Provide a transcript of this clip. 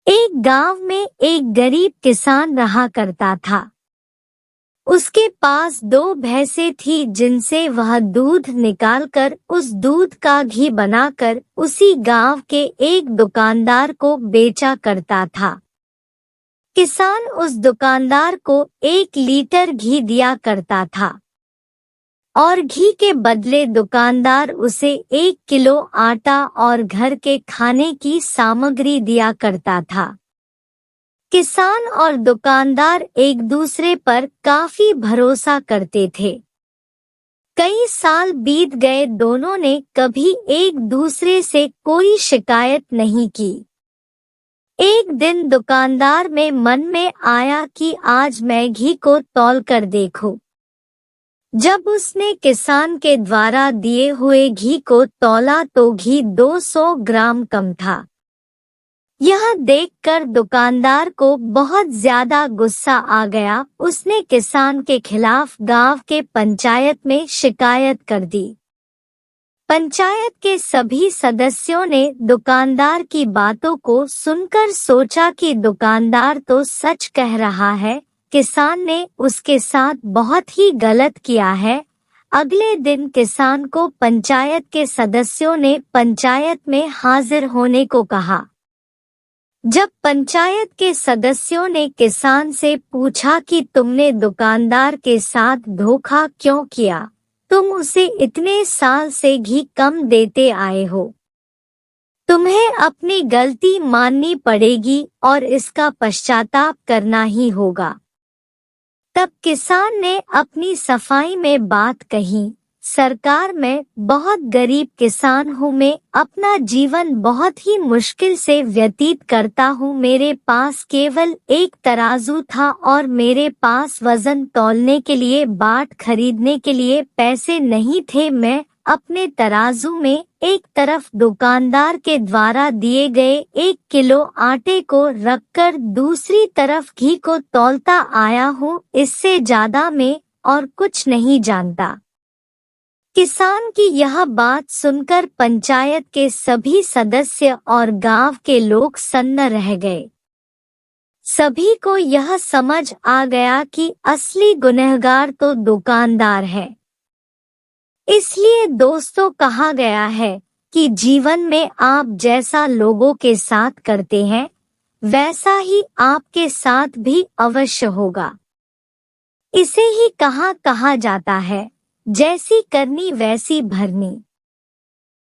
एक गांव में एक गरीब किसान रहा करता था। उसके पास 2 भैंसें थी जिनसे वह दूध निकालकर उस दूध का घी बनाकर उसी गांव के एक दुकानदार को बेचा करता था। किसान उस दुकानदार को 1 लीटर घी दिया करता था और घी के बदले दुकानदार उसे 1 किलो आटा और घर के खाने की सामग्री दिया करता था। किसान और दुकानदार एक दूसरे पर काफी भरोसा करते थे। कई साल बीत गए, दोनों ने कभी एक दूसरे से कोई शिकायत नहीं की। एक दिन दुकानदार में मन में आया कि आज मैं घी को तौल कर देखूं। जब उसने किसान के द्वारा दिए हुए घी को तौला तो घी 200 ग्राम कम था। यह देखकर दुकानदार को बहुत ज्यादा गुस्सा आ गया। उसने किसान के खिलाफ गांव के पंचायत में शिकायत कर दी। पंचायत के सभी सदस्यों ने दुकानदार की बातों को सुनकर सोचा कि दुकानदार तो सच कह रहा है, किसान ने उसके साथ बहुत ही गलत किया है। अगले दिन किसान को पंचायत के सदस्यों ने पंचायत में हाजिर होने को कहा। जब पंचायत के सदस्यों ने किसान से पूछा कि तुमने दुकानदार के साथ धोखा क्यों किया, तुम उसे इतने साल से घी कम देते आए हो, तुम्हें अपनी गलती माननी पड़ेगी और इसका पश्चाताप करना ही होगा। तब किसान ने अपनी सफाई में बात कही, सरकार, मैं बहुत गरीब किसान हूँ, मैं अपना जीवन बहुत ही मुश्किल से व्यतीत करता हूँ। मेरे पास केवल एक तराजू था और मेरे पास वजन तौलने के लिए, बाट खरीदने के लिए पैसे नहीं थे। मैं अपने तराजू में एक तरफ दुकानदार के द्वारा दिए गए 1 किलो आटे को रखकर दूसरी तरफ घी को तौलता आया हूँ। इससे ज्यादा मैं और कुछ नहीं जानता। किसान की यह बात सुनकर पंचायत के सभी सदस्य और गांव के लोग सन्न रह गए। सभी को यह समझ आ गया कि असली गुनहगार तो दुकानदार है। इसलिए दोस्तों, कहा गया है कि जीवन में आप जैसा लोगों के साथ करते हैं, वैसा ही आपके साथ भी अवश्य होगा। इसे ही कहा जाता है, जैसी करनी वैसी भरनी।